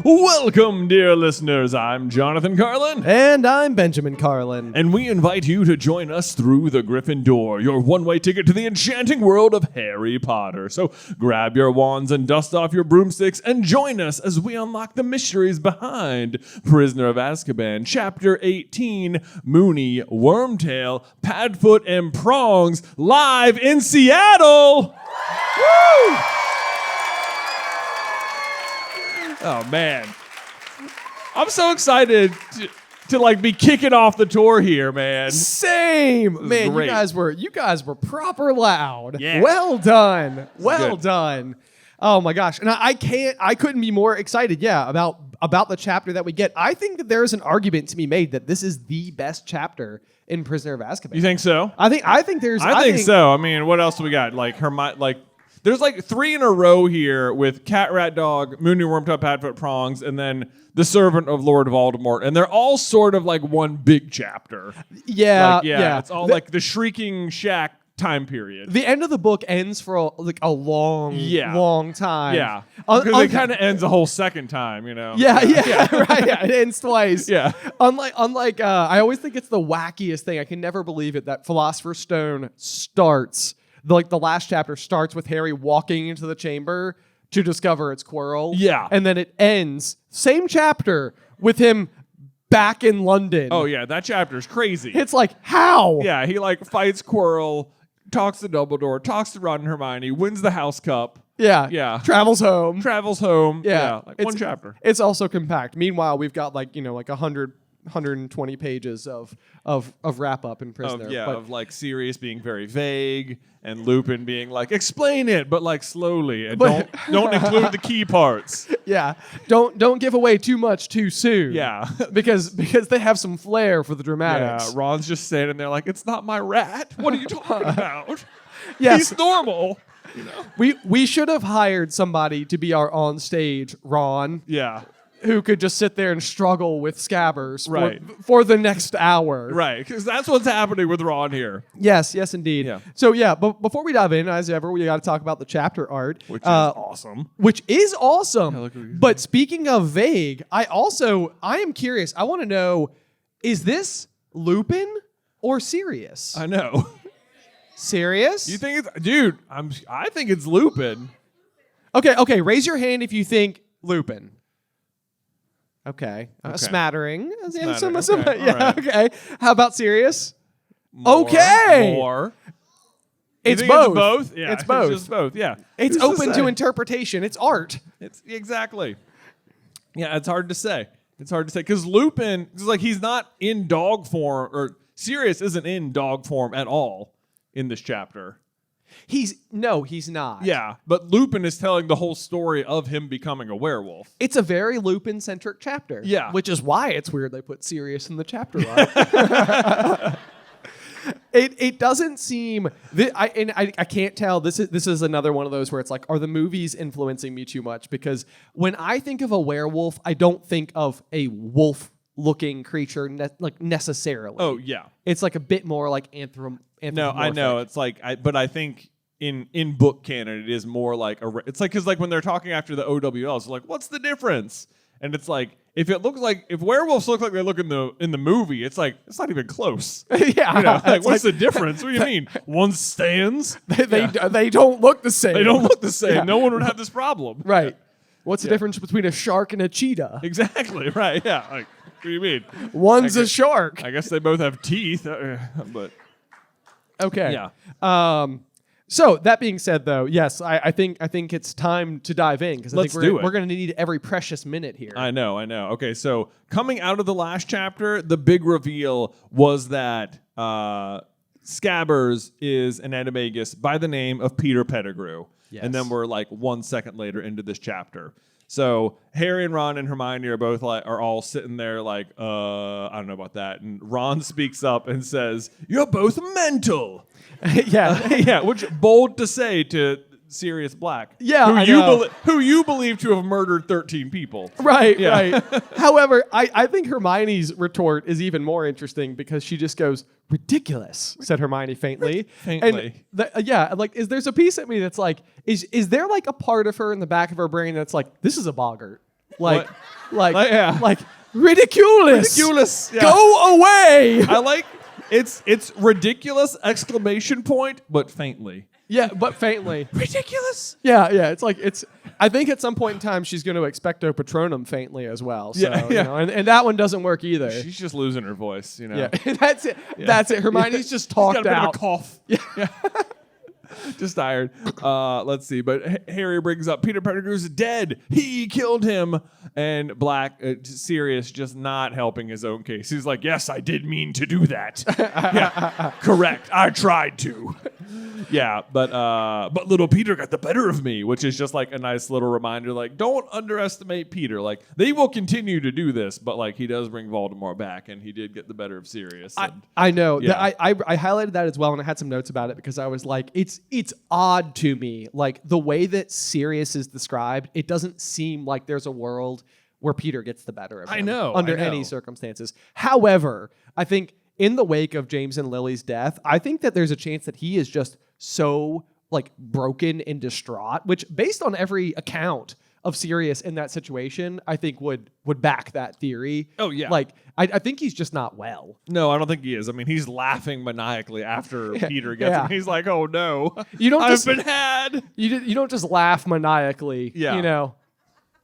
Welcome, dear listeners. I'm Jonathan Carlin. And I'm Benjamin Carlin. And we invite you to join us through the Griffin Door, your one-way ticket to the enchanting world of Harry Potter. So grab your wands and dust off your broomsticks and join us as we unlock the mysteries behind Prisoner of Azkaban, Chapter 18, Moony, Wormtail, Padfoot, and Prongs, live in Seattle! Woo! Oh, man. I'm so excited to be kicking off the tour here, man. Same. Man, great. you guys were proper loud. Yeah. Well done. Well good. done. Oh my gosh. And I couldn't be more excited, about the chapter that we get. I think that there is an argument to be made that this is the best chapter in Prisoner of Azkaban. You think so? I think so. I mean, what else do we got? There's 3 in a row here with Cat, Rat, Dog, Moony, Wormtail, Padfoot, Prongs, and then the Servant of Lord Voldemort. And they're all sort of like one big chapter. Yeah. It's all like the Shrieking Shack time period. The end of the book ends for a long time. Yeah. Because it kind of ends a whole second time, you know? Yeah, right. Yeah, it ends twice. Yeah. Unlike, I always think it's the wackiest thing. I can never believe it that Philosopher's Stone starts. The last chapter starts with Harry walking into the chamber to discover it's Quirrell. Yeah. And then it ends, same chapter, with him back in London. Oh, yeah. That chapter's crazy. It's like, how? Yeah, he fights Quirrell, talks to Dumbledore, talks to Ron and Hermione, wins the House Cup. Yeah. Yeah. Travels home. Yeah. One chapter. It's also compact. Meanwhile, we've got 120 pages of wrap up in Prisoner. Of Sirius being very vague and Lupin being like, explain it, but slowly and don't include the key parts. Yeah, don't give away too much too soon. Yeah, because they have some flair for the dramatics. Yeah, Ron's just standing there like, it's not my rat. What are you talking about? Yes, he's normal. You know? We should have hired somebody to be our on stage Ron. Yeah. Who could just sit there and struggle with Scabbers for the next hour. Right, because that's what's happening with Ron here. Yes, indeed. Yeah. So, but before we dive in, as ever, we got to talk about the chapter art. Which is awesome. Yeah, but speaking of vague, I am curious. I want to know, is this Lupin or Sirius? I know. Sirius? You think it's... Dude, I think it's Lupin. Okay, raise your hand if you think Lupin. Okay. Smattering. Okay. How about Sirius? More. It's both. It's both? Yeah. It's both. It's just both, yeah. It's open to interpretation. It's art. It's exactly. Yeah, it's hard to say. Because Lupin, he's not in dog form, or Sirius isn't in dog form at all in this chapter. He's not. Yeah, but Lupin is telling the whole story of him becoming a werewolf. It's a very Lupin-centric chapter. Yeah. Which is why it's weird they put Sirius in the chapter art. It doesn't seem... I can't tell. This is another one of those where it's like, are the movies influencing me too much? Because when I think of a werewolf, I don't think of a wolf-looking creature necessarily. Oh, yeah. It's a bit more anthropomorphic. No, I know. It's but I think in book canon, it is more it's because when they're talking after the OWLs, it's like, what's the difference? And it's if werewolves look like they look in the movie, it's it's not even close. Yeah. What's the difference? What do you mean? One stands? They don't look the same. They don't look the same. Yeah. No one would have this problem. Right. What's the difference between a shark and a cheetah? Exactly. Right. Yeah. What do you mean? One's a shark. I guess they both have teeth, but... Okay. Yeah. So that being said, though, yes, I think it's time to dive in because I think we're going to need every precious minute here. I know. Okay, so coming out of the last chapter, the big reveal was that Scabbers is an animagus by the name of Peter Pettigrew. Yes. And then we're 1 second later into this chapter. So Harry and Ron and Hermione are both are all sitting there I don't know about that. And Ron speaks up and says, "You're both mental." Yeah. Which bold to say to Sirius Black. Yeah, who you believe to have murdered 13 people. Right, yeah. right. However, I think Hermione's retort is even more interesting because she just goes, "Ridiculous," said Hermione faintly. Faintly. And there's a piece of me that's is there a part of her in the back of her brain that's this is a boggart. Like, yeah. like ridiculous. Ridiculous. Yeah. Go away. I like it's ridiculous exclamation point, but faintly. Yeah, but faintly. Ridiculous. Yeah. It's like I think at some point in time she's going to expecto patronum faintly as well. So, Yeah. You know, and that one doesn't work either. She's just losing her voice, you know. Yeah, that's it. Yeah. That's it. Hermione's just talked She's got a bit out. of a cough. Yeah. Just tired. Let's see. But Harry brings up Peter Pettigrew's dead. He killed him. And Black, Sirius, just not helping his own case. He's like, yes, I did mean to do that. Yeah, correct. I tried to. Yeah, but little Peter got the better of me, which is just like a nice little reminder. Like, don't underestimate Peter. Like, they will continue to do this, but like he does bring Voldemort back, and he did get the better of Sirius. I know. Yeah. I highlighted that as well, and I had some notes about it because I was like, it's odd to me, like the way that Sirius is described. It doesn't seem like there's a world where Peter gets the better of him. Under any circumstances. However, I think in the wake of James and Lily's death, I think that there's a chance that he is just so like broken and distraught, which based on every account of Sirius in that situation, I think would back that theory. Oh, yeah. Like, I think he's just not well. No, I don't think he is. I mean, he's laughing maniacally after Peter gets him. He's like, oh, no. You don't I've been had. You don't just laugh maniacally, Yeah. you know.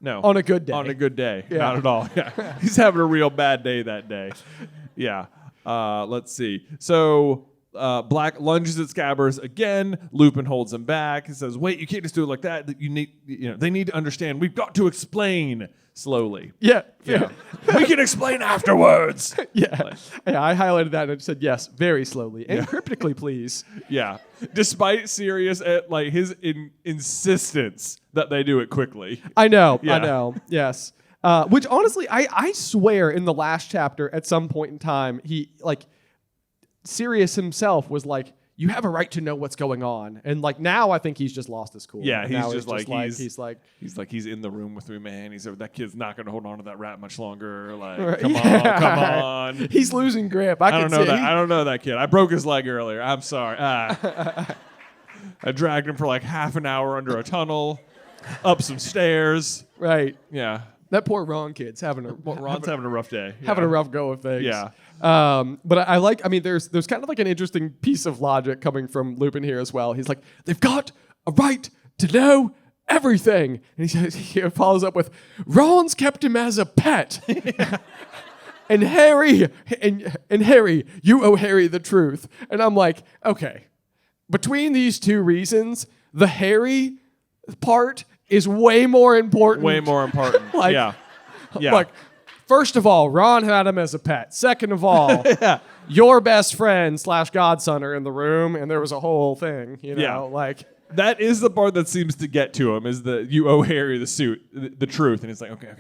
No. On a good day. On a good day. Yeah. Not at all. Yeah. He's having a real bad day that day. Yeah. Let's see. So Black lunges at Scabbers again. Lupin holds him back. He says, wait, you can't just do it like that. They need to understand. We've got to explain slowly. Yeah. We can explain afterwards. Yeah. I highlighted that and I said, yes, very slowly and cryptically, please. Yeah. Despite Sirius at like his insistence that they do it quickly. I know. Yes. Which honestly, I swear in the last chapter at some point in time, he like Sirius himself was like, you have a right to know what's going on. And like now I think he's just lost his cool. Yeah, he's he's in the room with me, man. He's that kid's not gonna hold on to that rat much longer. Like, Right. come on. He's losing grip. I don't know that. I don't know that kid. I broke his leg earlier. I'm sorry. I dragged him for like half an hour under a tunnel, up some stairs. Right. Yeah. That poor Ron kid's having a Ron's having a rough day. Having a rough go of things. Yeah. But I mean, there's kind of like an interesting piece of logic coming from Lupin here as well. He's like, they've got a right to know everything. And he follows up with, Ron's kept him as a pet. And Harry, and Harry, you owe Harry the truth. And I'm like, okay, between these two reasons, the Harry part is way more important. Way more important. Like, yeah. Like, first of all, Ron had him as a pet. Second of all, your best friend / godson are in the room, and there was a whole thing. You know, like that is the part that seems to get to him is that you owe Harry the truth, and he's like, okay.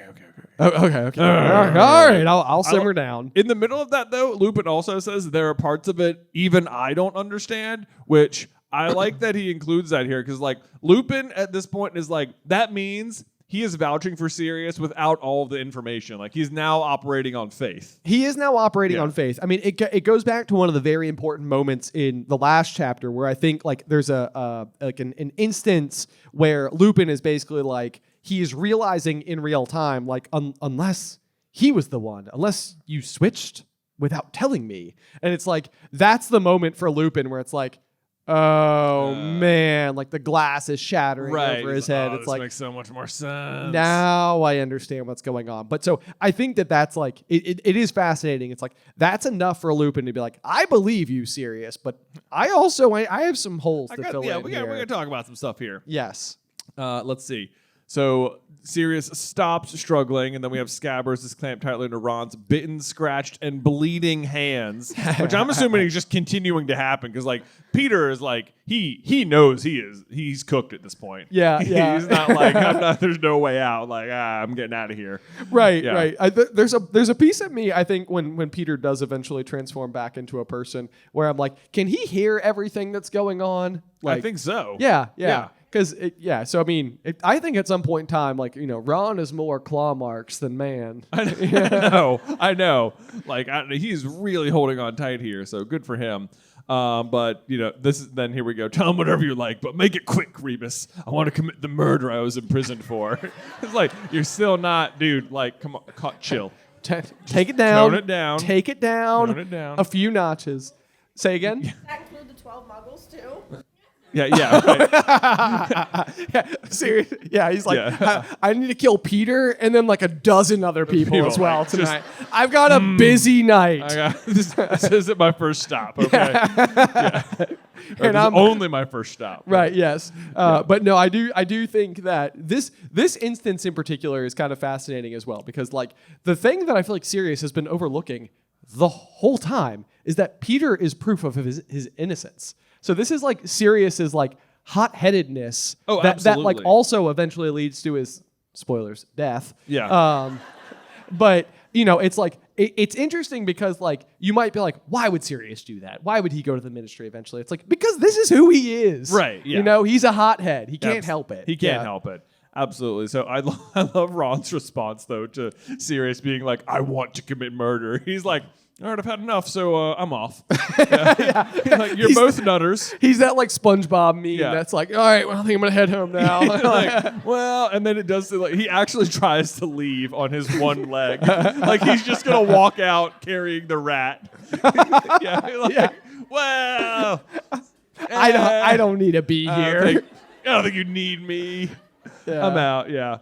Okay. All right. I'll simmer down. In the middle of that, though, Lupin also says there are parts of it even I don't understand, which I like that he includes that here because, like, Lupin at this point is like, that means he is vouching for Sirius without all of the information. Like, he's now operating on faith. He is now operating on faith. I mean, it goes back to one of the very important moments in the last chapter where I think, like, there's an instance where Lupin is basically like, he is realizing in real time, like, unless he was the one, unless you switched without telling me. And it's like, that's the moment for Lupin where it's like, oh man, like the glass is shattering over his head. It's this like, makes so much more sense. now I understand what's going on. But so I think that's like, it is fascinating. It's like, that's enough for Lupin to be like, I believe you, Sirius, but I have some holes to fill in we're here. gonna talk about some stuff here. Yes. Let's see. So Sirius stops struggling, and then we have Scabbers is clamped tightly into Ron's bitten, scratched, and bleeding hands, which I'm assuming is just continuing to happen because, like, Peter is like he knows he's cooked at this point. Yeah. He's not like there's no way out. Like I'm getting out of here. Right. Yeah. Right. There's a piece of me I think when Peter does eventually transform back into a person where I'm like, can he hear everything that's going on? Like, I think so. Yeah. Because, so I mean, I think at some point in time, like, you know, Ron is more claw marks than man. I know. Like, he's really holding on tight here, so good for him. But then here we go. Tell him whatever you like, but make it quick, Rebus. I want to commit the murder I was imprisoned for. It's like you're still not, dude. Like, come on, chill. Take it down. Tone it down. Take it down. Tone it down. A few notches. Say again. Does that include the 12 muggles too? Yeah. Right. Yeah, seriously. Yeah, he's like, I need to kill Peter and then like a dozen other people as well tonight. I've got a busy night. This isn't my first stop, okay? Yeah. And I'm only my first stop. Right, yes. But no, I do think that this instance in particular is kind of fascinating as well, because like the thing that I feel like Sirius has been overlooking the whole time is that Peter is proof of his innocence. So this is like Sirius's like hot-headedness that like also eventually leads to his spoilers death. Yeah. But it's like it's interesting because like you might be like, why would Sirius do that? Why would he go to the Ministry eventually? It's like because this is who he is. Right. Yeah. He's a hothead. He can't help it. He can't help it. Absolutely. So I love Ron's response though to Sirius being like, I want to commit murder. He's like, all right, I've had enough, so I'm off. Yeah. Like, you're both nutters. He's that like SpongeBob meme that's like, all right, well, I think I'm gonna head home now. And then it does like he actually tries to leave on his one leg, like he's just gonna walk out carrying the rat. Well, I don't need to be here. I don't think you need me. Yeah. I'm out. Yeah.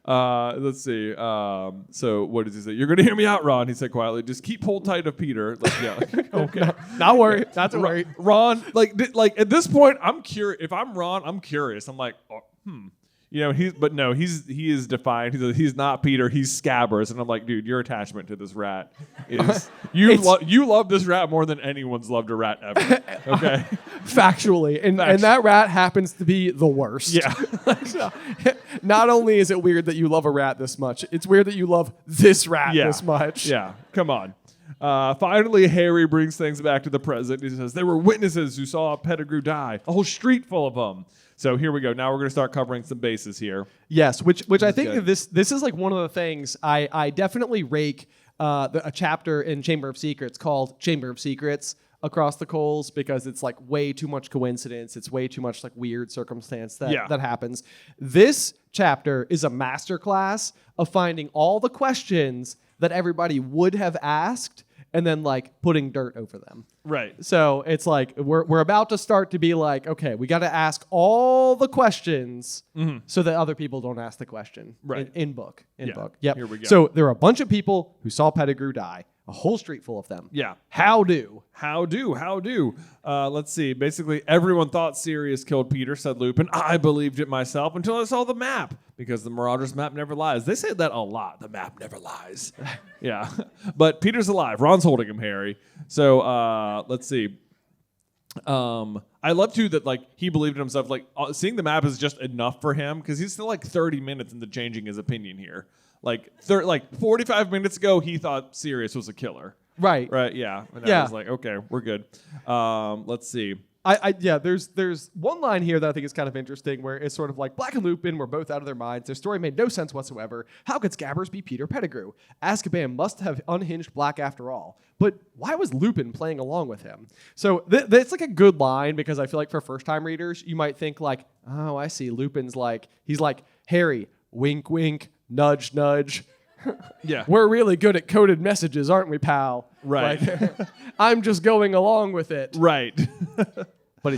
Let's see. So what does he say? You're going to hear me out, Ron. He said quietly. Just keep hold tight of Peter. Like, okay. Not worry. Not to worry. Ron, like at this point, I'm curious. If I'm Ron, I'm curious. I'm like, he is defiant. He's not Peter. He's Scabbers, and I'm like, dude, your attachment to this rat is you love this rat more than anyone's loved a rat ever. Okay, factually, and that rat happens to be the worst. Yeah. So, not only is it weird that you love a rat this much, it's weird that you love this rat this much. Yeah, come on. Finally, Harry brings things back to the present. He says, there were witnesses who saw Pettigrew die, a whole street full of them. So here we go. Now we're going to start covering some bases here. Yes, which I think that this is like one of the things I definitely rake a chapter in Chamber of Secrets called Chamber of Secrets across the coals, because it's like way too much coincidence. It's way too much like weird circumstance that happens. This chapter is a masterclass of finding all the questions that everybody would have asked and then like putting dirt over them. Right. So it's like we're about to start to be like, okay, we got to ask all the questions so that other people don't ask the question. Right. In book. Yep. Here we go. So there are a bunch of people who saw Pettigrew die. A whole street full of them. Yeah. How do? Let's see. Basically, everyone thought Sirius killed Peter, said Lupin. I believed it myself until I saw the map, because the Marauders map never lies. They say that a lot. The map never lies. Yeah. But Peter's alive. Ron's holding him, Harry. So let's see. I love too that like he believed in himself. Like seeing the map is just enough for him, because he's still like 30 minutes into changing his opinion here. Like 45 minutes ago, he thought Sirius was a killer. Right. Yeah. And I was like, okay, we're good. Let's see. There's one line here that I think is kind of interesting, where it's sort of like Black and Lupin were both out of their minds. Their story made no sense whatsoever. How could Scabbers be Peter Pettigrew? Azkaban must have unhinged Black after all. But why was Lupin playing along with him? So that's like a good line, because I feel like for first-time readers, you might think like, oh, I see. Lupin's like, he's like, Harry, wink, wink, nudge, nudge. Yeah. We're really good at coded messages, aren't we, pal? Right. Like, I'm just going along with it. Right. But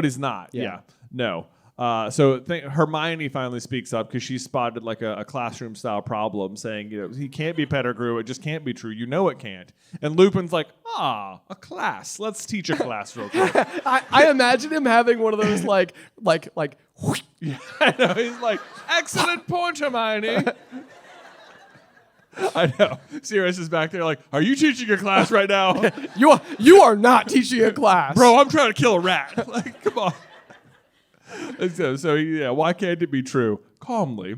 he's not. Yeah. No. So Hermione finally speaks up, because she spotted like a classroom style problem, saying, he can't be Pettigrew. It just can't be true. You know it can't. And Lupin's like, a class. Let's teach a class real quick. I imagine him having one of those like. Yeah, I know. He's like, excellent point, Hermione. I know. Sirius is back there like, are you teaching a class right now? You are not teaching a class. Bro, I'm trying to kill a rat. Like, come on. So why can't it be true? Calmly.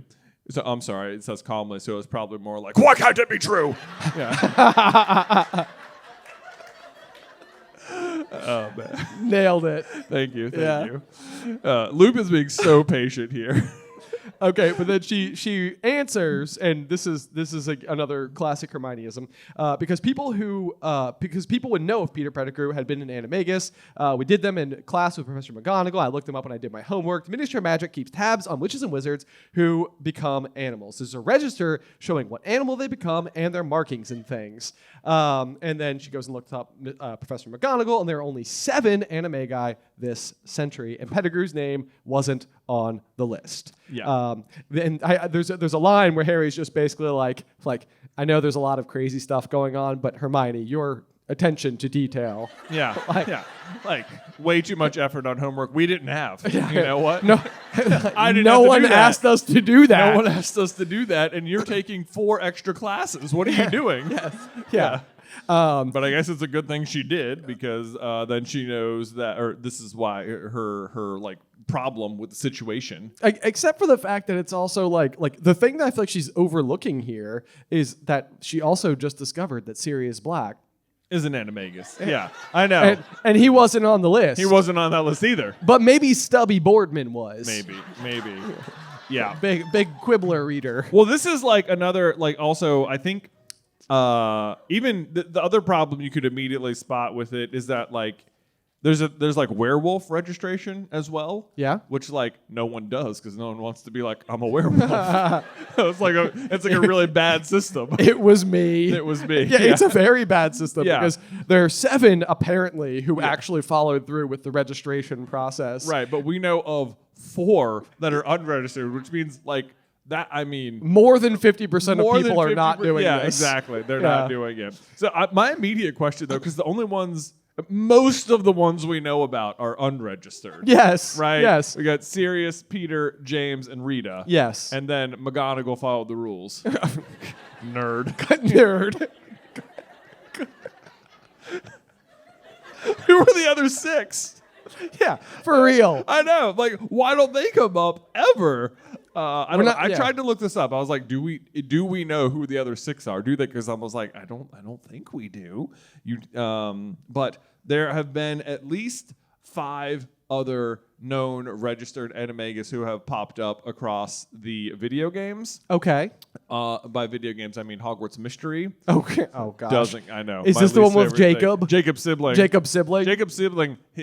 So I'm sorry, it says calmly, so it's probably more like, why can't it be true? Yeah. Oh, man. Nailed it. Thank you. Lupin's being so patient here. Okay, but then she answers, and this is another classic Hermioneism, because people would know if Peter Pettigrew had been an animagus. We did them in class with Professor McGonagall. I looked them up when I did my homework. The Ministry of Magic keeps tabs on witches and wizards who become animals. There's a register showing what animal they become and their markings and things. And then she goes and looks up Professor McGonagall, and there are only 7 animagi this century, and Pettigrew's name wasn't on the list. Yeah. And there's a line where Harry's just basically like, I know there's a lot of crazy stuff going on, but Hermione, your attention to detail. Yeah. Like way too much effort on homework we didn't have. You know what? No, I didn't. No have to one do that. asked us to do that. No one asked us to do that, and you're taking 4 extra classes. What are you doing? Yeah. But I guess it's a good thing she did, because then she knows that, or this is why her like problem with the situation. Except for the fact that it's also like the thing that I feel like she's overlooking here is that she also just discovered that Sirius Black is an animagus. Yeah, I know. And he wasn't on the list. He wasn't on that list either. But maybe Stubby Boardman was. Maybe. Yeah. Big Quibbler reader. Well, this is like another, like, also, I think even the other problem you could immediately spot with it is that, like, there's like werewolf registration as well. Yeah. Which, like, no one does, because no one wants to be like, I'm a werewolf. it's like a really bad system. It was me. It was me. Yeah, it's a very bad system, Yeah. because there are 7 apparently who actually followed through with the registration process. Right, but we know of 4 that are unregistered, which means, like, that, I mean, More than 50% more of than people are not 50%. doing Yeah, this. exactly. They're Yeah. not doing it. So my immediate question, though, because the only ones, most of the ones we know about are unregistered. Yes. Right? Yes. We got Sirius, Peter, James, and Rita. Yes. And then McGonagall followed the rules. Nerd. Nerd. Who were the other 6? Yeah, for real. I know. Like, why don't they come up ever? I don't know. I yeah. tried to look this up. I was like, do we know who the other 6 are? Do they? Because I was like, I don't think we do. But there have been at least 5 other known registered animagus who have popped up across the video games. Okay. By video games, I mean Hogwarts Mystery. Okay. Oh gosh. I know. Is My this the least one with favorite thing. Jacob? Jacob Sibling.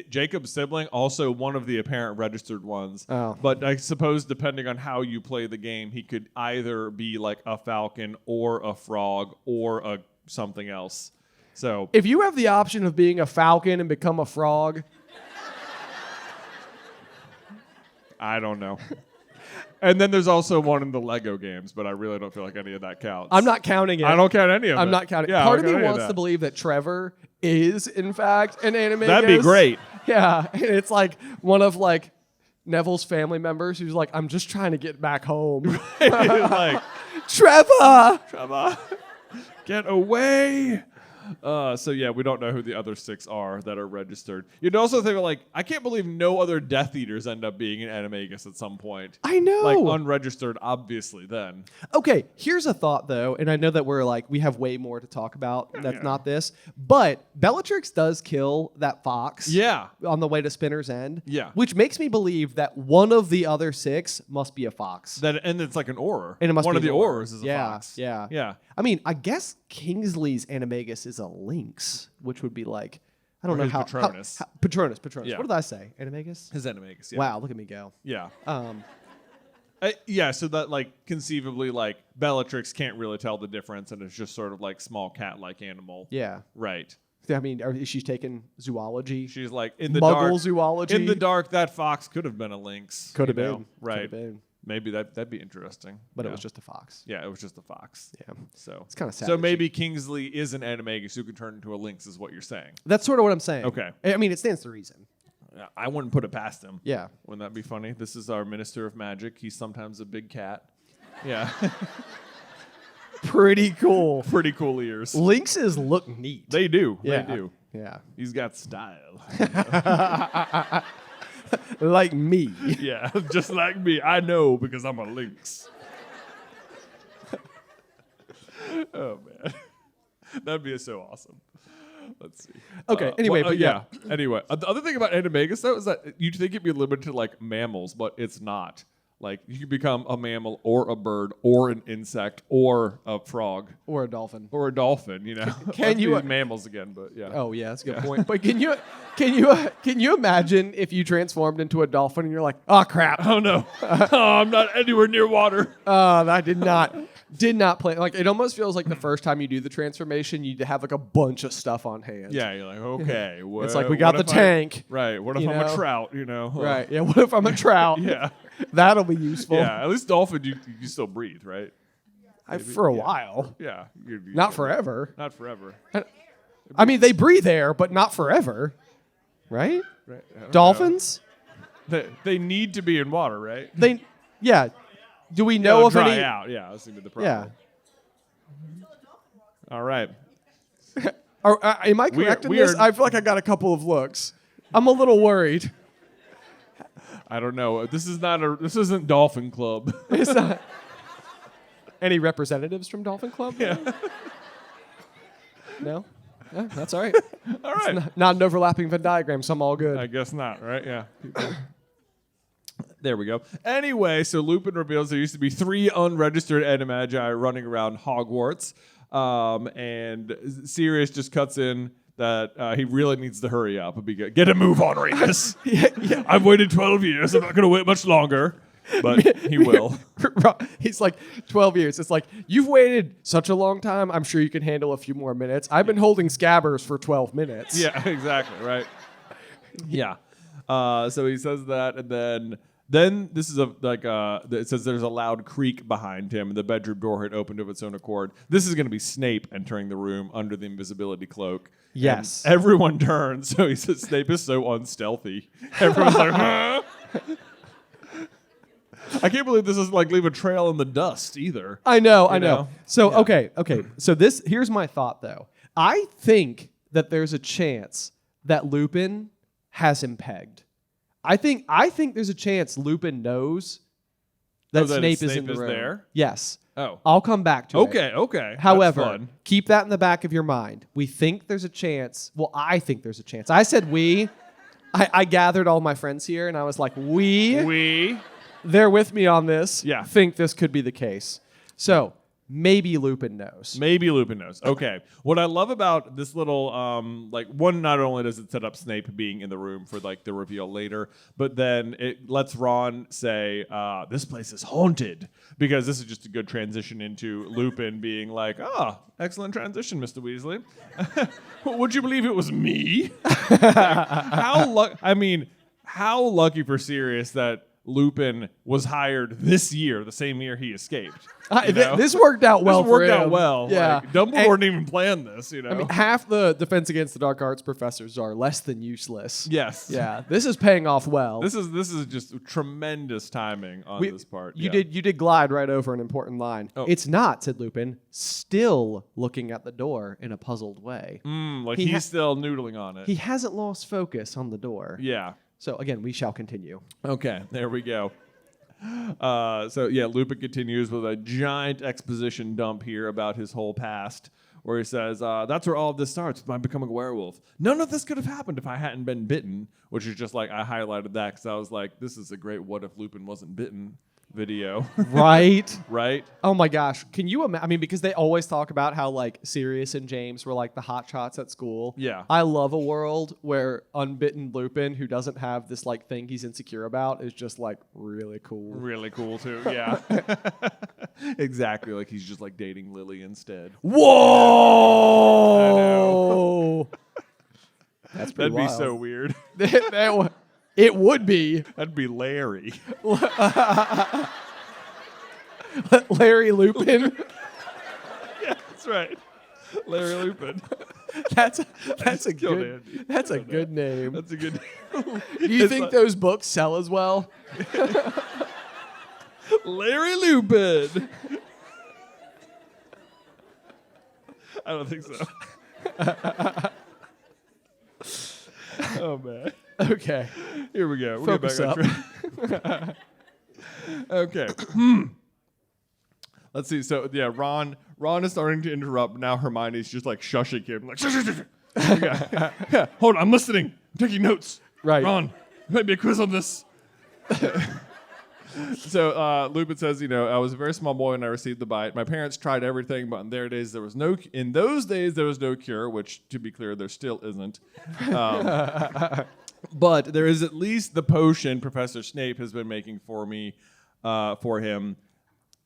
Jacob Sibling? Also one of the apparent registered ones. Oh. But I suppose depending on how you play the game, he could either be like a falcon or a frog or a something else. So If you have the option of being a falcon and become a frog, I don't know. And then there's also one in the Lego games, but I really don't feel like any of that counts. I'm not counting it. I don't count any of it. I'm not counting. Yeah, Part I of don't me count any wants of to that. believe that Trevor is, in fact, an animagus. That'd be great. Yeah, and it's like one of like Neville's family members who's like, I'm just trying to get back home. Like, Trevor! get away. So yeah, we don't know who the other 6 are that are registered. You'd also think, like, I can't believe no other Death Eaters end up being an animagus at some point. I know. Like, unregistered, obviously, then. Okay, here's a thought though, and I know that we have way more to talk about that's not this, but Bellatrix does kill that fox Yeah. on the way to Spinner's End. Yeah. Which makes me believe that one of the other 6 must be a fox. And it's like an auror. And it must one be of the an auror. aurors is a Yeah, fox. yeah. Yeah. I mean, I guess Kingsley's animagus is a lynx, which would be like, I don't Or know his how. Patronus. Patronus. Yeah. What did I say? Animagus? His animagus, yeah. Wow, look at me go. Yeah. Um, Yeah, so that, like, conceivably, like, Bellatrix can't really tell the difference, and it's just sort of like small cat-like animal. yeah. Right. I mean, is she taking zoology? She's like, in the Muggle dark. zoology? In the dark, that fox could have been a lynx. Could have you know? been. Right. Could have been. Maybe that'd be interesting. But Yeah. it was just a fox. Yeah, it was just a fox. Yeah. So It's kinda sad So that maybe Kingsley is an animagus who can turn into a lynx, is what you're saying. That's sort of what I'm saying. Okay. I mean, it stands to reason. I wouldn't put it past him. Yeah. Wouldn't that be funny? This is our Minister of Magic. He's sometimes a big cat. Yeah. Pretty cool. Pretty cool ears. Lynxes look neat. They do. Yeah. They do. Yeah. He's got style. Like me. Yeah, just like me. I know because I'm a lynx. Oh, man. That'd be so awesome. Let's see. Okay, anyway, but yeah. Anyway, the other thing about animagus, though, is that you'd think it'd be limited to, like, mammals, but it's not. Like you could become a mammal or a bird or an insect or a frog Or a dolphin. or a dolphin. Can Let's you- be mammals again? But yeah. Oh yeah, that's a good point. But can you imagine if you transformed into a dolphin and you're like, oh crap, Oh no! I'm not anywhere near water. I did not plan. Like it almost feels like the first time you do the transformation, you have like a bunch of stuff on hand. Yeah, you're like, okay. It's like we got the tank. Right. What if You I'm know? a trout? Right. Yeah. What if I'm a trout? Yeah. That'll be useful. Yeah. At least dolphin, you still breathe, right? For a while. Yeah. Not forever. Not forever. I mean, they breathe air, but not forever. Right? Right. I don't Dolphins? know. They need to be in water, right? Yeah. Do we know of dry any? out. Yeah. That's gonna be the problem. Yeah. All right. Am I correct in we this? are- I feel like I got a couple of looks. I'm a little worried. I don't know. This isn't Dolphin Club. It's not. Any representatives from Dolphin Club? Yeah. No? Yeah, that's all right. All right. Not an overlapping Venn diagram, so I'm all good. I guess not, right? Yeah. There we go. Anyway, so Lupin reveals there used to be 3 unregistered animagi running around Hogwarts, and Sirius just cuts in that he really needs to hurry up and get a move on, Remus. Yeah. I've waited 12 years. I'm not going to wait much longer, but he will. He's like, 12 years. It's like, you've waited such a long time. I'm sure you can handle a few more minutes. I've been holding scabbers for 12 minutes. Yeah, exactly, right? Yeah. So he says that, and then this is it says there's a loud creak behind him, and the bedroom door had opened of its own accord. This is going to be Snape entering the room under the invisibility cloak. Yes. And everyone turns, so he says Snape is so unstealthy. Everyone's like, huh? I can't believe this doesn't leave a trail in the dust either. I know. know? So, Yeah. okay. So here's my thought, though. I think that there's a chance that Lupin has him pegged. I think there's a chance Lupin knows that that Snape is Snape in the is room. there? Yes. Oh. I'll come back to it. Okay. However, That's fun. keep that in the back of your mind. We think there's a chance. Well, I think there's a chance. I said we. I gathered all my friends here, and I was like, they're with me on this. Yeah. Think this could be the case. So maybe Lupin knows. Maybe Lupin knows. Okay. What I love about this little, one, not only does it set up Snape being in the room for the reveal later, but then it lets Ron say, this place is haunted, because this is just a good transition into Lupin being like, excellent transition, Mr. Weasley. Would you believe it was me? How lucky for Sirius that Lupin was hired this year, the same year he escaped. This worked out well. This worked for him. out well. Yeah. Dumbledore didn't even plan this. I mean, half the Defense Against the Dark Arts professors are less than useless. Yes. Yeah. This is paying off well. This is just tremendous timing on this part. You did glide right over an important line. Oh. It's not, said Lupin, still looking at the door in a puzzled way. He's still noodling on it. He hasn't lost focus on the door. Yeah. So again, we shall continue. Okay, there we go. Lupin continues with a giant exposition dump here about his whole past, where he says, that's where all of this starts, with my becoming a werewolf. None of this could have happened if I hadn't been bitten, which is just I highlighted that because I was like, this is a great what if Lupin wasn't bitten video. Right? Right? Oh my gosh. Can you imagine? I mean, because they always talk about how Sirius and James were the hot shots at school. Yeah. I love a world where unbitten Lupin, who doesn't have this thing he's insecure about, is just really cool. Really cool too, yeah. Exactly, he's just dating Lily instead. Whoa! That's pretty That'd be wild. so weird. It would be. That'd be Larry. Larry Lupin. Yeah, that's right. Larry Lupin. That's a killed good. Andy. That's a good name. That's a good name. Do you think those books sell as well? Larry Lupin. I don't think so. Oh man. Okay. Here we go. We'll Focus get up. back on track. Okay. Let's see. So yeah, Ron is starting to interrupt. Now Hermione's just shushing him. Shush, shush, shush. Yeah. Hold on, I'm listening. I'm taking notes. Right. Ron, maybe a quiz on this. So Lupin says, I was a very small boy when I received the bite. My parents tried everything, but in those days there was no cure, which, to be clear, there still isn't. But there is at least the potion Professor Snape has been making for him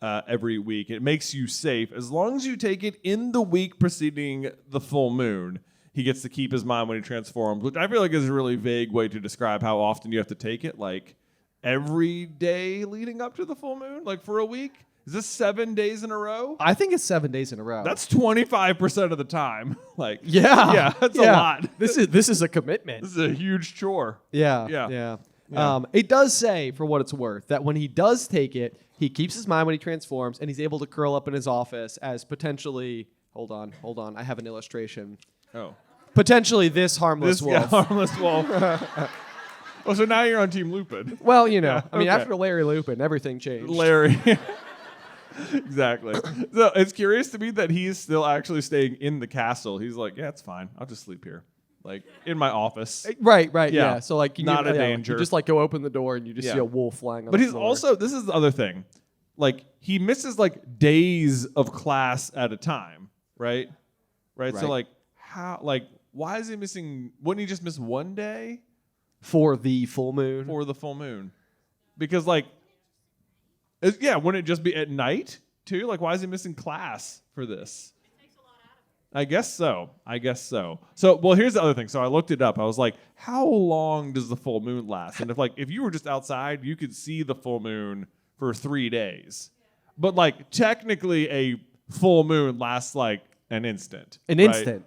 every week. It makes you safe as long as you take it in the week preceding the full moon. He gets to keep his mind when he transforms, which I feel like is a really vague way to describe how often you have to take it. Like every day leading up to the full moon, like for a week. Is this 7 days in a row? I think it's 7 days in a row. That's 25% of the time. Like, yeah, that's a lot. This is a commitment. This is a huge chore. Yeah. It does say, for what it's worth, that when he does take it, he keeps his mind when he transforms, and he's able to curl up in his office as potentially. Hold on. I have an illustration. Oh. Potentially this harmless wolf. Harmless wolf. Oh, so now you're on Team Lupin. Well, okay. after Larry Lupin, everything changed. Larry. Exactly. So it's curious to me that he's still actually staying in the castle. He's like, yeah, it's fine. I'll just sleep here. Like, in my office. Right, yeah. So, like, not a danger. You just, like, go open the door and you just see a wolf flying on But the he's floor. also, this is the other thing. Like, he misses, like, days of class at a time, right? Right? So, like, why is he missing, wouldn't he just miss one day? For the full moon? For the full moon. Because, like, wouldn't it just be at night, too? Like, why is he missing class for this? I guess so. So, well, here's the other thing. So I looked it up. I was like, how long does the full moon last? And if you were just outside, you could see the full moon for 3 days. But, like, technically a full moon lasts, like, an instant.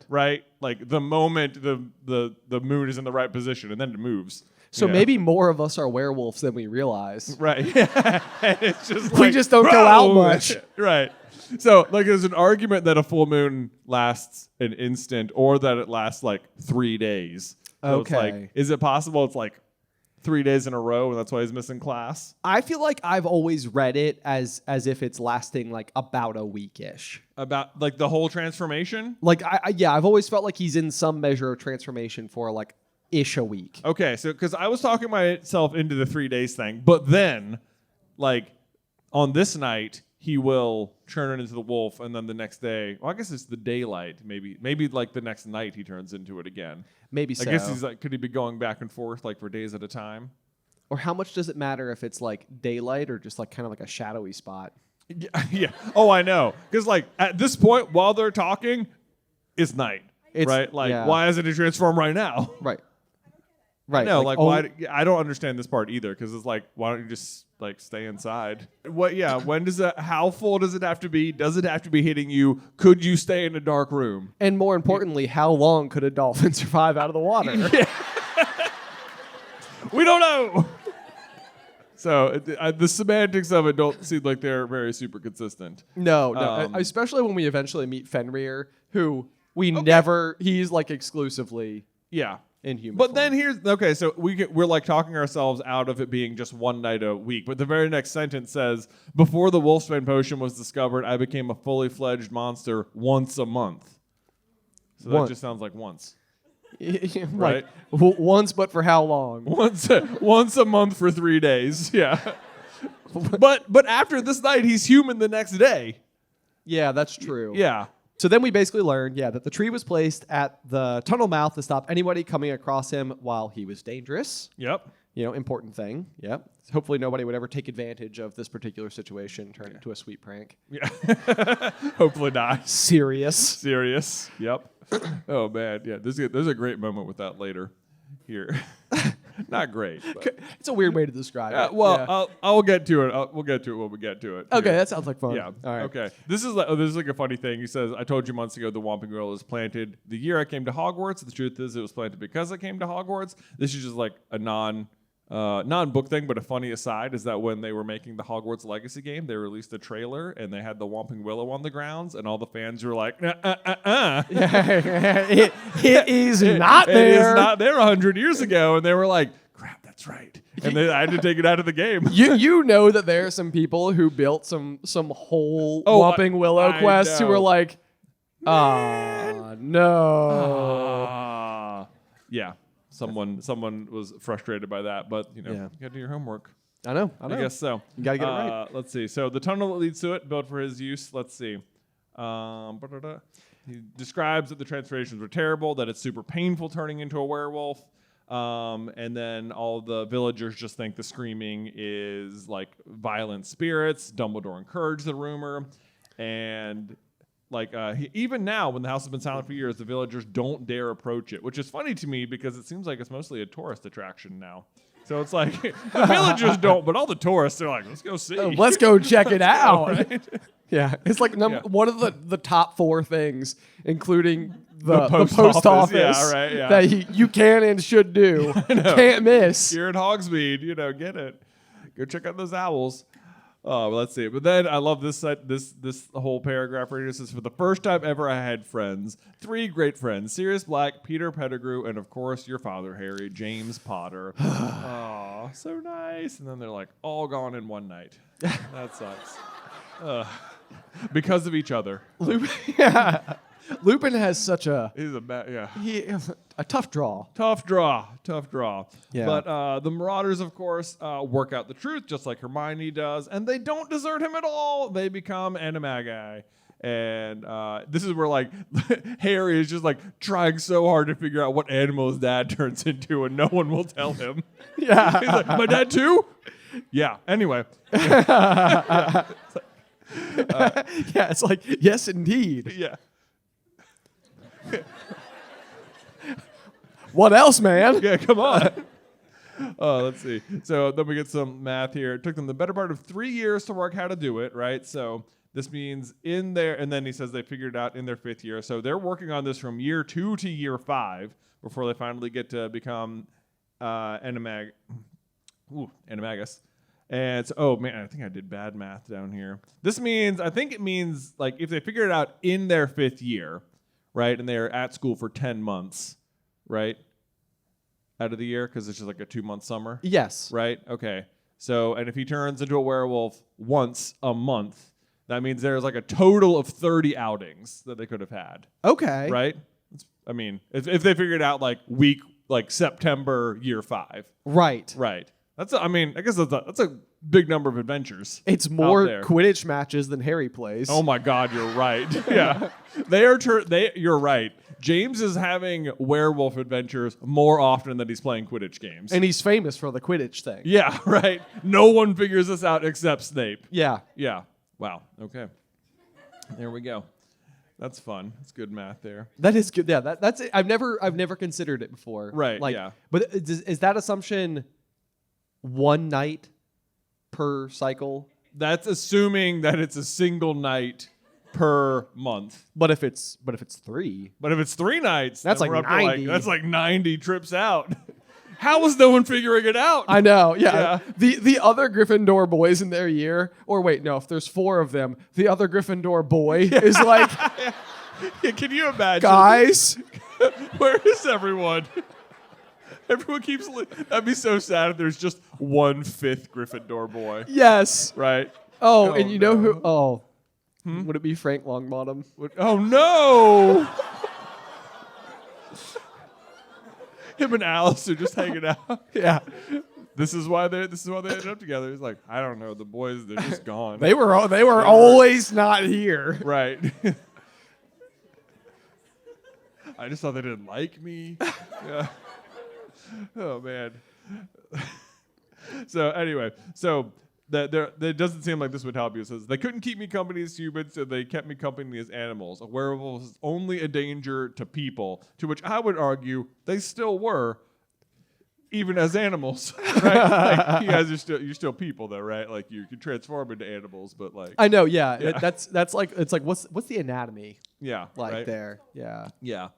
Right? Like, the moment the moon is in the right position, and then it moves. So maybe more of us are werewolves than we realize. Right. And it's just we just don't go out much. Right. So, like, there's an argument that a full moon lasts an instant or that it lasts, like, 3 days. So Okay. It's like, is it possible it's, like, 3 days in a row and that's why he's missing class? I feel like I've always read it as if it's lasting, like, about a week-ish. About, like, the whole transformation? Like, I've always felt like he's in some measure of transformation for, like, ish a week. Okay, so, because I was talking myself into the 3 days thing, but then, like, on this night, he will turn it into the wolf, and then the next day, well, I guess it's the daylight. Maybe like the next night he turns into it again. Maybe so. I guess he's like, could he be going back and forth like for days at a time? Or how much does it matter if it's like daylight or just like kind of like a shadowy spot? Yeah. Oh, I know. Because like at this point, while they're talking, it's night. Right? Like, why doesn't he transform right now? Right. No, like why? I don't understand this part either. Because it's like, why don't you just like stay inside? What? Yeah. When does it? How full does it have to be? Does it have to be hitting you? Could you stay in a dark room? And more importantly, how long could a dolphin survive out of the water? We don't know. So the semantics of it don't seem like they're very super consistent. No. Especially when we eventually meet Fenrir, who he's like exclusively in human But form. then so we're like talking ourselves out of it being just one night a week. But the very next sentence says, before the Wolfsbane potion was discovered, I became a fully fledged monster once a month. So that just sounds like once. Right. Once, but for how long? Once a month for 3 days. Yeah. But after this night, he's human the next day. Yeah, that's true. Yeah. So then we basically learned, that the tree was placed at the tunnel mouth to stop anybody coming across him while he was dangerous. Yep. Important thing. Yep. Hopefully nobody would ever take advantage of this particular situation, turn it into a sweet prank. Yeah. Hopefully not. Serious. Yep. Oh, man. Yeah, there's a great moment with that later here. Not great. But. It's a weird way to describe it. Well, I'll get to it. We'll get to it when we get to it. Okay, here. that sounds like fun. Yeah. All right. Okay. This is like a funny thing. He says, I told you months ago the Whomping Willow was planted the year I came to Hogwarts. The truth is it was planted because I came to Hogwarts. This is just like a non-book thing, but a funny aside is that when they were making the Hogwarts Legacy game, they released a trailer and they had the Whomping Willow on the grounds, and all the fans were like, It is not there. It is not there 100 years ago, and they were like, crap, that's right. And I had to take it out of the game. You know that there are some people who built some whole Whomping Willow quests who were like, no. Yeah. Someone was frustrated by that, but you gotta do your homework. I know. I guess so. You gotta get it right. Let's see. So the tunnel that leads to it, built for his use. Let's see. He describes that the transformations were terrible, that it's super painful turning into a werewolf. And then all the villagers just think the screaming is like violent spirits. Dumbledore encouraged the rumor. And even now, when the house has been silent for years, the villagers don't dare approach it, which is funny to me because it seems like it's mostly a tourist attraction now. So it's like the villagers don't, but all the tourists are like, let's go see. Let's go check it out. Right? Yeah, it's like one of the top 4 things, including the post post office yeah, right, yeah. that you can and should do. Can't miss. You're at Hogsmeade, get it. Go check out those owls. Oh, let's see. But then I love this whole paragraph right here. It says, for the first time ever, I had friends. 3 great friends. Sirius Black, Peter Pettigrew, and of course, your father, Harry, James Potter. Oh, so nice. And then they're like, all gone in one night. That sucks. Because of each other. Lupin has such a... He's a tough draw. Tough draw. Yeah. But the Marauders, of course, work out the truth just like Hermione does, and they don't desert him at all. They become animagi. And this is where like Harry is just like trying so hard to figure out what animal his dad turns into, and no one will tell him. Yeah. He's like, my dad too? Yeah. Anyway. It's like, yes, indeed. Yeah. What else, man? Yeah, come on. Let's see. So then we get some math here. It took them the better part of 3 years to work how to do it, right? So this means in their, and then he says they figured it out in their 5th year. So they're working on this from year 2 to year 5 before they finally get to become animagus. And so, oh man, I think I did bad math down here. I think it means like if they figure it out in their 5th year, right? And they're at school for 10 months, right? Out of the year, because it's just like a 2-month summer. Yes. Right? Okay. So, and if he turns into a werewolf once a month, that means there's like a total of 30 outings that they could have had. Okay. Right? If they figured out like September year 5. Right. Right. I guess that's a big number of adventures. It's more Quidditch matches than Harry plays. Oh my God, you're right. Yeah, you're right. James is having werewolf adventures more often than he's playing Quidditch games, and he's famous for the Quidditch thing. Yeah, right. No one figures this out except Snape. Yeah. Yeah. Wow. Okay. There we go. That's fun. That's good math there. That is good. Yeah. That's it. I've never considered it before. Right. Yeah. But is that assumption 1 night per cycle? That's assuming that it's a single night per month. But if it's 3, But if it's 3 nights, that's then like we're up 90. to that's like 90 trips out. How was no one figuring it out? I know. Yeah. The other Gryffindor boys in their year, or wait, no, if there's 4 of them, the other Gryffindor boy is like, yeah, can you imagine? guys, where is everyone? Everyone keeps. That'd be so sad if there's just 1/5 Gryffindor boy. yes. Right. Oh, and you know who? Oh, would it be Frank Longbottom? Oh no! Him and Alice are just hanging out. Yeah. This is why they ended up together. He's like, I don't know, the boys, they're just gone. They were always not here. Right. I just thought they didn't like me. Yeah. Oh man. So anyway, it doesn't seem like this would help you. It says they couldn't keep me company as humans, so they kept me company as animals. A werewolf is only a danger to people, to which I would argue they still were, even as animals. Right? Like, you guys you're still people though, right? Like you can transform into animals, but like I know, yeah. That's like it's like what's the anatomy? Yeah. Like right? there. Yeah. Yeah.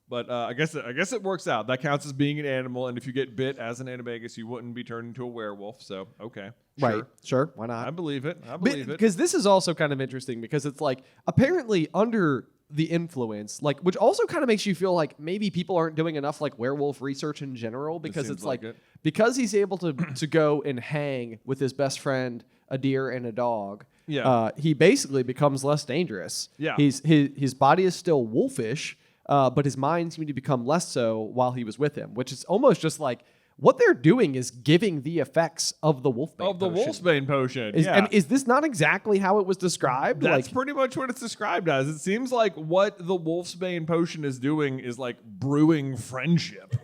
But I guess it works out. That counts as being an animal, and if you get bit as an animagus, you wouldn't be turned into a werewolf. So, okay. Right. Sure. Why not? I believe it. Because this is also kind of interesting because it's like apparently under the influence, like which also kind of makes you feel like maybe people aren't doing enough like werewolf research in general because it's like because he's able to go and hang with his best friend, a deer and a dog. Yeah. He basically becomes less dangerous. Yeah. His body is still wolfish. But his mind seemed to become less so while he was with him, which is almost just like what they're doing is giving the effects of the Wolfbane Of the potion. Wolfsbane potion. And is this not exactly how it was described? That's Like, pretty much what it's described as. It seems like what the Wolfsbane potion is doing is like brewing friendship.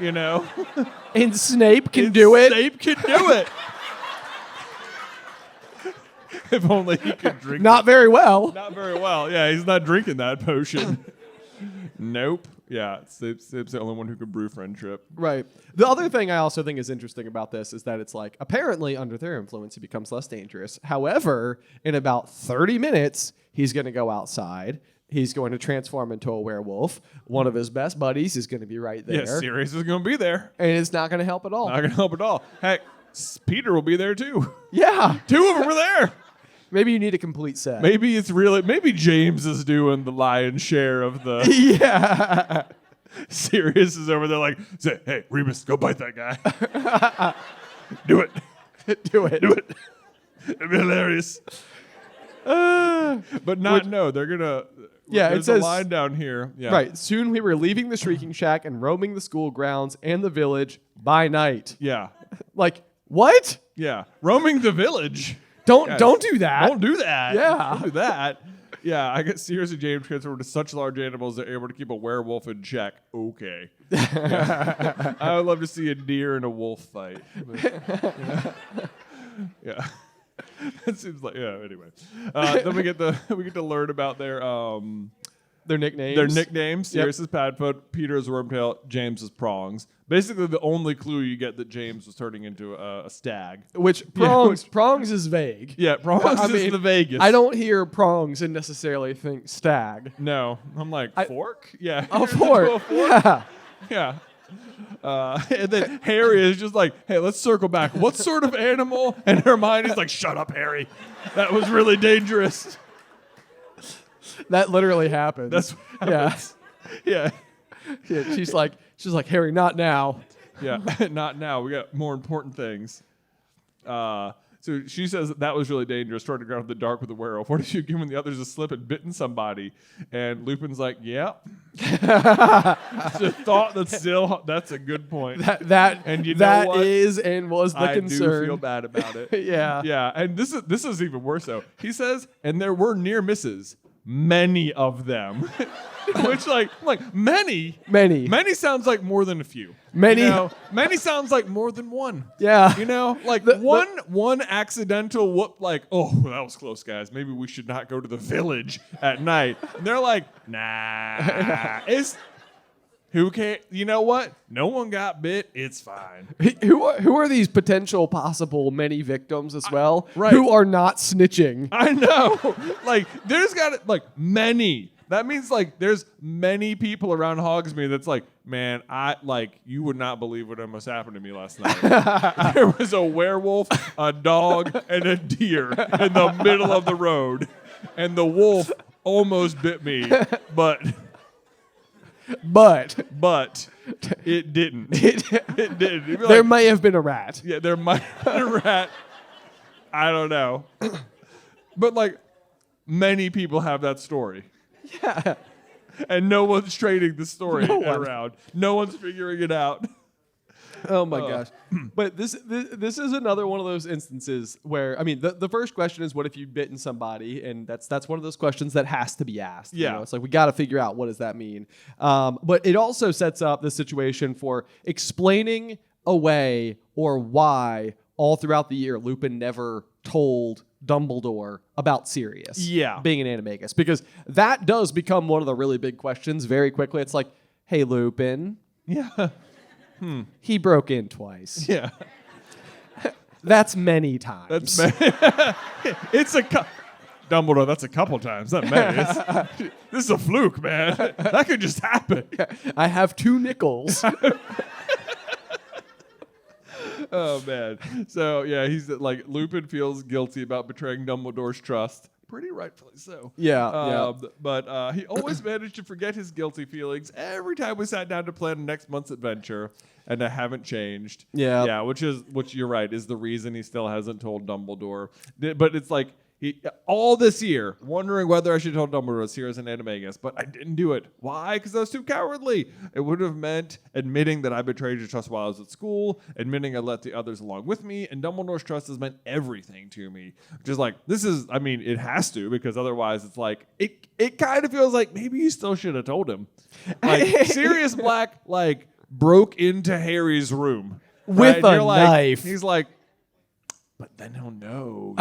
You know? and Snape can do it. Snape can do it. If only he could drink Not very well. Not very well. Yeah, he's not drinking that potion. Nope. Yeah, Snape's the only one who could brew friendship. Right. The other thing I also think is interesting about this is that it's like, apparently under their influence, he becomes less dangerous. However, in about 30 minutes, he's going to go outside. He's going to transform into a werewolf. One of his best buddies is going to be right there. Yeah, Sirius is going to be there. And it's not going to help at all. Not going to help at all. Heck, Peter will be there too. Yeah. 2 of them are there. Maybe you need a complete set. Maybe James is doing the lion's share of the. Yeah. Sirius is over there like, say, hey, Rebus, go bite that guy. Do it. Do it. Do it. It'd be hilarious. But no, they're gonna. Yeah, there's it says a line down here. Yeah. Right. Soon we were leaving the Shrieking Shack and roaming the school grounds and the village by night. Yeah. Like, what? Yeah. Roaming the village. Don't Yes. don't do that. Don't do that. Yeah. Don't do that. Yeah, I guess Sirius and James transformed to such large animals they're able to keep a werewolf in check. Okay. Yeah. I would love to see a deer and a wolf fight. But, yeah. That seems like anyway. Then we get to learn about their nicknames. Their nicknames. Sirius is Padfoot, Peter is Wormtail, James is Prongs. Basically, the only clue you get that James was turning into a stag. Which Prongs is vague. Yeah, Prongs is mean, the Vegas. I don't hear Prongs and necessarily think stag. No, I'm like fork. Yeah, A fork. Yeah. Yeah. And then Harry is just like, hey, let's circle back. What sort of animal? And Hermione's like, shut up, Harry. That was really dangerous. That literally happened. That's what happens. Yeah. Yeah. She's like, Harry, not now. Yeah. Not now. We got more important things. So she says that was really dangerous, starting to go out in the dark with a werewolf. What if you'd given the others a slip and bitten somebody? And Lupin's like, yeah. It's a thought that's a good point. And you know what? Is and was the concern. I do feel bad about it. Yeah. Yeah. And this is even worse though. He says, and there were near misses. Many of them. Which like many sounds like more than a few. Many sounds like more than one. Yeah. You know, like one accidental whoop, like, oh, that was close, guys. Maybe we should not go to the village at night. And they're like, nah. Who can't? You know what? No one got bit. It's fine. Who are these potential possible many victims as well? Right. Who are not snitching? I know. Like, there's many. That means like there's many people around Hogsmeade that's like, man, you would not believe what almost happened to me last night. There was a werewolf, a dog, and a deer in the middle of the road, and the wolf almost bit me, but it didn't. It didn't. There may have been a rat. Yeah, there might have been a rat. I don't know. But like many people have that story. Yeah. And no one's trading the story around. No one's figuring it out. Oh my gosh. But this is another one of those instances where, I mean, the first question is, what if you'd bitten somebody? And that's one of those questions that has to be asked. Yeah. You know, it's like, we got to figure out, what does that mean? But it also sets up the situation for explaining away or why all throughout the year Lupin never told Dumbledore about Sirius being an animagus, because that does become one of the really big questions very quickly. It's like, hey, Lupin. Yeah. He broke in twice. Yeah. That's many times. Dumbledore, that's a couple times, not many. This is a fluke, man. That could just happen. I have 2 nickels. Oh, man. So, yeah, he's like, Lupin feels guilty about betraying Dumbledore's trust. Pretty rightfully so. Yeah. But he always managed to forget his guilty feelings every time we sat down to plan next month's adventure, and I haven't changed. Yeah. Yeah, which you're right, is the reason he still hasn't told Dumbledore. But it's like, all this year, wondering whether I should tell Dumbledore Sirius and Animagus, but I didn't do it. Why? Because I was too cowardly. It would have meant admitting that I betrayed your trust while I was at school, admitting I let the others along with me, and Dumbledore's trust has meant everything to me. Just like, it has to, because otherwise it's like, it kind of feels like maybe you still should have told him. Like, Sirius Black, like, broke into Harry's room. With right? a knife. He's like, but then he'll know.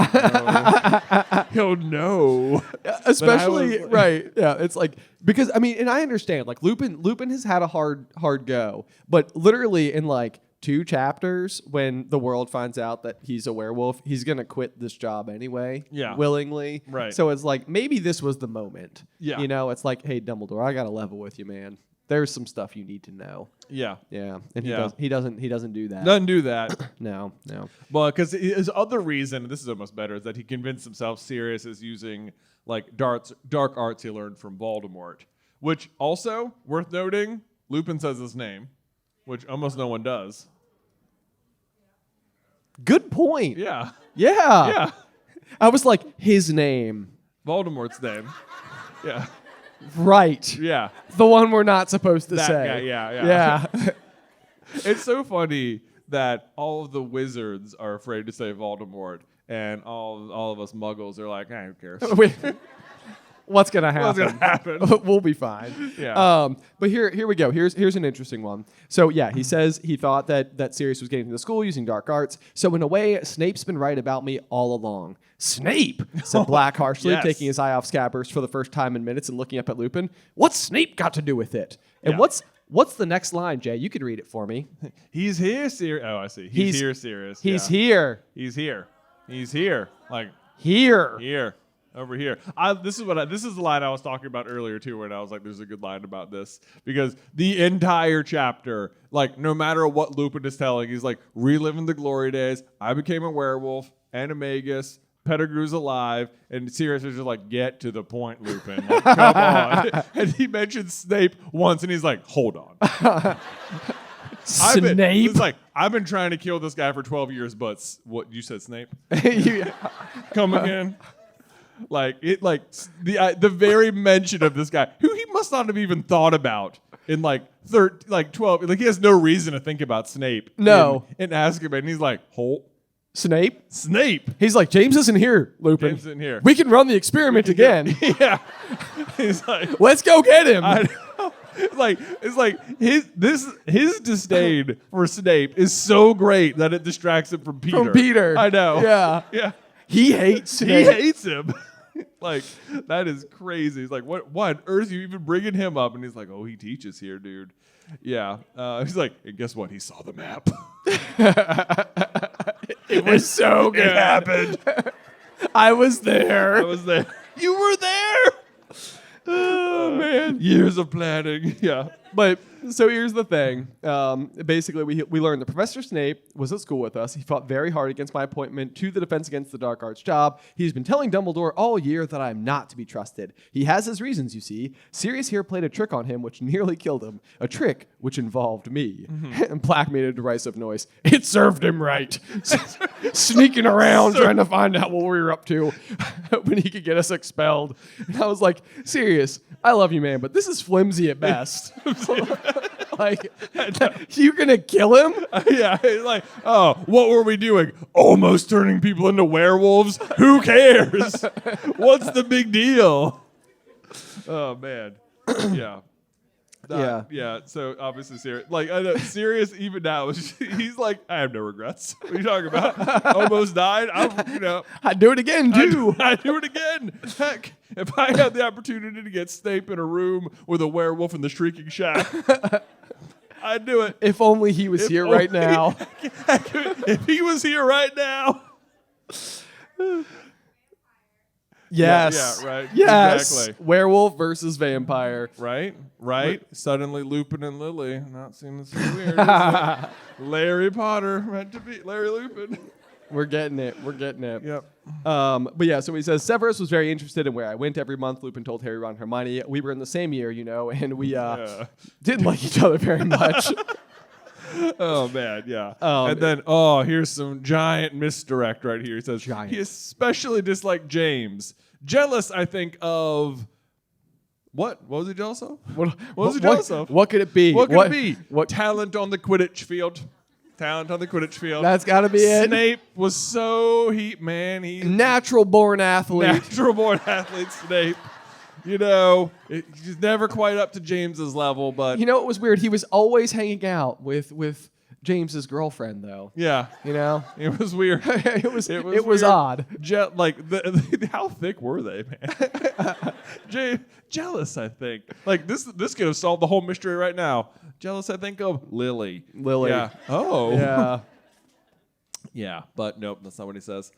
He'll know. Especially, right. Yeah, it's like, because, I mean, and I understand, like, Lupin has had a hard go, but literally in, like, 2 chapters, when the world finds out that he's a werewolf, he's going to quit this job anyway. Yeah. Willingly. Right. So it's like, maybe this was the moment. Yeah. You know, it's like, hey, Dumbledore, I got to level with you, man. There's some stuff you need to know. Yeah. Yeah. And Yeah. he doesn't do that. Doesn't do that. No. Well, because his other reason, and this is almost better, is that he convinced himself Sirius is using like dark arts he learned from Voldemort. Which also, worth noting, Lupin says his name, which almost no one does. Good point. Yeah. Yeah. Yeah. I was like, his name. Voldemort's name. Yeah. Right. Yeah. The one we're not supposed to That say. guy, yeah. Yeah. It's so funny that all of the wizards are afraid to say Voldemort, and all of us muggles are like, who cares? What's gonna happen? What's gonna happen? We'll be fine. Yeah. But here we go. Here's an interesting one. So yeah, he says he thought that Sirius was getting to the school using dark arts. So in a way, Snape's been right about me all along. Snape, said Black harshly, Yes. taking his eye off Scabbers for the first time in minutes and looking up at Lupin. What's Snape got to do with it? And Yeah. what's the next line, Jay? You could read it for me. He's here, Sirius. Oh, I see. He's here, Sirius. He's Yeah. here. He's here. He's here. Like Here. here. Over here. This is the line I was talking about earlier too, where I was like, there's a good line about this. Because the entire chapter, like, no matter what Lupin is telling, he's like reliving the glory days. I became a werewolf, Animagus, Pettigrew's alive, and Sirius is just like, get to the point, Lupin. Like, come on. And he mentions Snape once, and he's like, hold on. Snape. It's like, I've been trying to kill this guy for 12 years, but what, you said Snape? You- Come again? The very mention of this guy, who he must not have even thought about in 12, like he has no reason to think about Snape. No. In Azkaban, and he's like, Holt, Snape. He's He's like, James isn't here, Lupin. James isn't here. We can run the experiment again. yeah. He's like, Let's go get him. I know. It's like his disdain for Snape is so great that it distracts him from Peter. From Peter. I know. Yeah. Yeah. He hates He Snape. hates him. Like, that is crazy. He's like, what on earth are you even bringing him up? And he's like, oh, he teaches here, dude. Yeah. He's like, and guess what? He saw the map. It was so good. It happened. I was there. I was there. You were there. Oh, man. Years of planning. Yeah. But so here's the thing. Basically, we learned that Professor Snape was at school with us. He fought very hard against my appointment to the Defense Against the Dark Arts job. He's been telling Dumbledore all year that I'm not to be trusted. He has his reasons, you see. Sirius here played a trick on him, which nearly killed him. A trick which involved me. And Black made a derisive noise. It served him right. Sneaking around trying to find out what we were up to when he could get us expelled. And I was like, Sirius, I love you, man, but this is flimsy at best. Like, you gonna kill him? Yeah. It's like, oh, what were we doing? Almost turning people into werewolves? Who cares? What's the big deal? Oh, man. Yeah. Yeah. So obviously, Sirius, I know Sirius even now, he's like, I have no regrets. What are you talking about? Almost died. I'd do it again, too. I'd do it again. Heck, if I had the opportunity to get Snape in a room with a werewolf in the Shrieking Shack, I'd do it. If only he was here right now. If he was here right now. Yes. Yeah, right. Yes. Exactly. Werewolf versus vampire. Right. Suddenly Lupin and Lily. Not seeming so weird. Is it? Larry Potter meant to be Larry Lupin. We're getting it. Yep. But yeah, so he says, Severus was very interested in where I went every month. Lupin told Harry, Ron, Hermione. We were in the same year, and we didn't like each other very much. Oh man, yeah. Um, and then here's some giant misdirect right here. He says Giant. he especially disliked James. Jealous, I think, of what? What was he jealous of? What was he jealous of? What could it be? What could it be? What? Talent on the Quidditch field. Talent on the Quidditch field. That's got to be it. Snape was so he's Natural born athlete. natural born athlete. Snape. You know, he's never quite up to James's level, but You know, it was weird. He was always hanging out with James's girlfriend, though. yeah, You know, it was weird. it was weird. odd. How thick were they, man? Jealous, I think. Like this could have solved the whole mystery right now. Jealous, I think of Lily. Lily. Yeah. Oh. Yeah. Yeah, but nope, that's not what he says.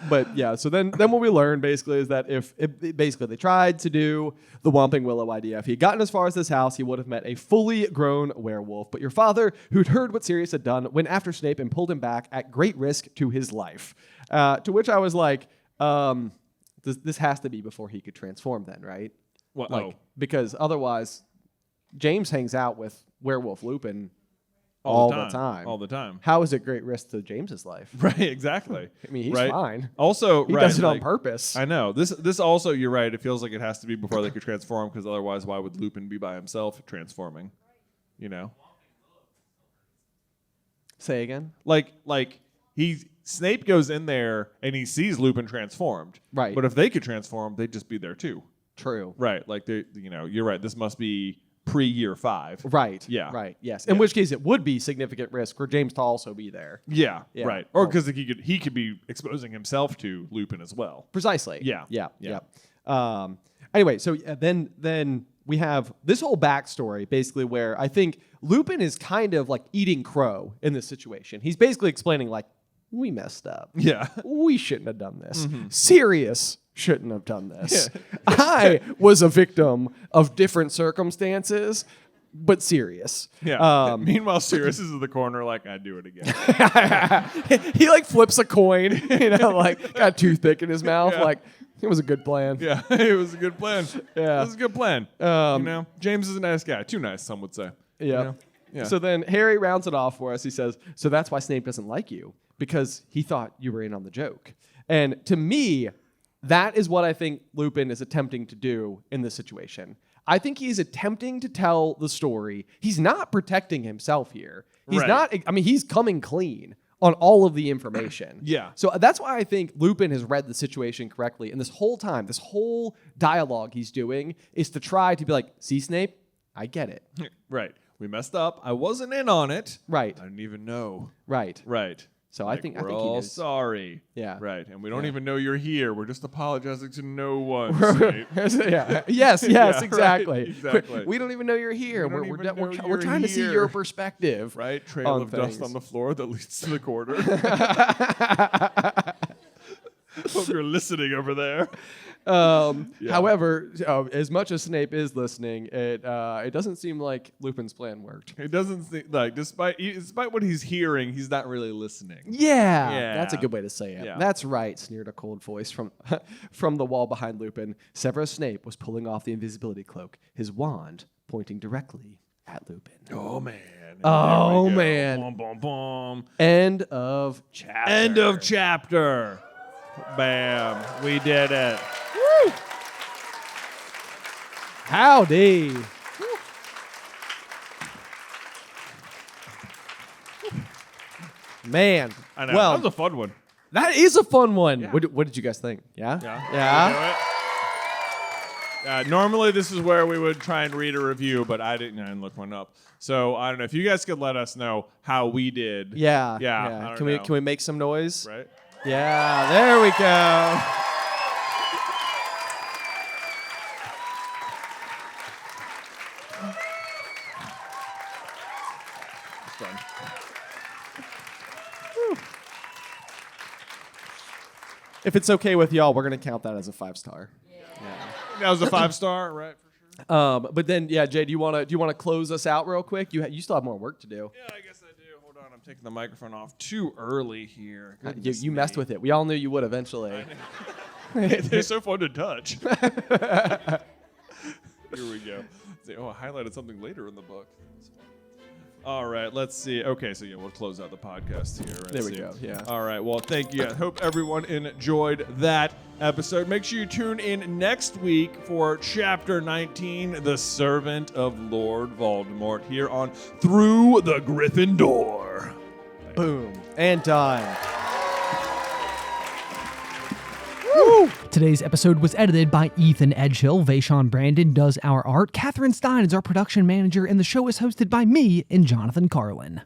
But yeah, so then what we learned basically is that if basically they tried to do the Whomping Willow idea, if he had gotten as far as this house, he would have met a fully grown werewolf. But your father, who'd heard what Sirius had done, went after Snape and pulled him back at great risk to his life. To which I was like, this has to be before he could transform then, right? What? Like, because otherwise, James hangs out with Werewolf Lupin all the time. All the time. How is it great risk to James's life? Right, exactly. I mean, he's Right. fine. Also, He right, does it on like, purpose. I know. This also, you're right. It feels like it has to be before they could transform, because otherwise, why would Lupin be by himself transforming? You know, Say again? like Snape goes in there and he sees Lupin transformed. Right. But if they could transform, they'd just be there too. True. Right. Like you're right. This must be pre-year 5. Right. Yeah. Right. Yes. In which case, it would be significant risk for James to also be there. Yeah. Yeah. Right. Or because he could be exposing himself to Lupin as well. Precisely. Yeah. Yeah. Yeah. Yeah. Anyway, so then we have this whole backstory basically where I think Lupin is kind of like eating crow in this situation. He's basically explaining like, we messed up. Yeah. We shouldn't have done this. Sirius shouldn't have done this. I was a victim of different circumstances, but Sirius. Yeah. Meanwhile, Sirius is in the corner like, I'd do it again. He like flips a coin, like got a toothpick in his mouth. Yeah. Like, it was a good plan. Yeah. It was a good plan. Yeah. It was a good plan. James is a nice guy. Too nice, some would say. Yeah. You know? Yeah. So then Harry rounds it off for us. He says, so that's why Snape doesn't like you, because he thought you were in on the joke. And to me, that is what I think Lupin is attempting to do in this situation. I think he's attempting to tell the story. He's not protecting himself here. He's Right. not, I mean, he's coming clean on all of the information. Yeah. So that's why I think Lupin has read the situation correctly. And this whole time, this whole dialogue he's doing is to try to be like, see, Snape, I get it. Right. We messed up. I wasn't in on it. Right. I didn't even know. Right. Right. So Like, I think we're he all knows. sorry. Yeah. Right. And we don't Yeah. even know you're here. We're just apologizing to no one. Snape. Yeah. Yes. Yeah, Exactly. right, exactly. We don't even know you're here. We don't We're, even know we're you're trying to see here. your perspective. Right? Trail On of things. dust on the floor that leads to the corner. Hope you're listening over there. Yeah. However, as much as Snape is listening, it doesn't seem like Lupin's plan worked. It doesn't seem like, despite what he's hearing, he's not really listening. Yeah, that's a Yeah. good way to say it. Yeah. That's right, sneered a cold voice from from the wall behind Lupin. Severus Snape was pulling off the invisibility cloak, his wand pointing directly at Lupin. Oh, man. Oh, There we go. man. Boom, boom, boom. End of chapter. End of chapter. Bam. We did it. Howdy. Man. I know. Well, that was a fun one. that is a fun one. Yeah. What did you guys think? Yeah? Yeah. Normally, this is where we would try and read a review, but I didn't look one up. So I don't know if you guys could let us know how we did. Yeah. Yeah. I don't Can know. we make some noise? Right. Yeah, there we go. It's fun. If it's okay with y'all, we're gonna count that as a 5-star. That was a 5-star, right? For sure. But then, yeah, Jay, do you wanna close us out real quick? You still have more work to do. Yeah, I guess I do. Hold on, I'm taking the microphone off too early here. You messed with it. We all knew you would eventually. They're so fun to touch. Here we go. Say, I highlighted something later in the book. All right, let's see. Okay, so yeah, we'll close out the podcast here. There we go, yeah. All right, well, thank you. I hope everyone enjoyed that episode. Make sure you tune in next week for Chapter 19, The Servant of Lord Voldemort, here on Through the Griffin Door. Boom. And done. Today's episode was edited by Ethan Edghill. Vaishon Brandon does our art. Catherine Stein is our production manager, and the show is hosted by me and Jonathan Carlin.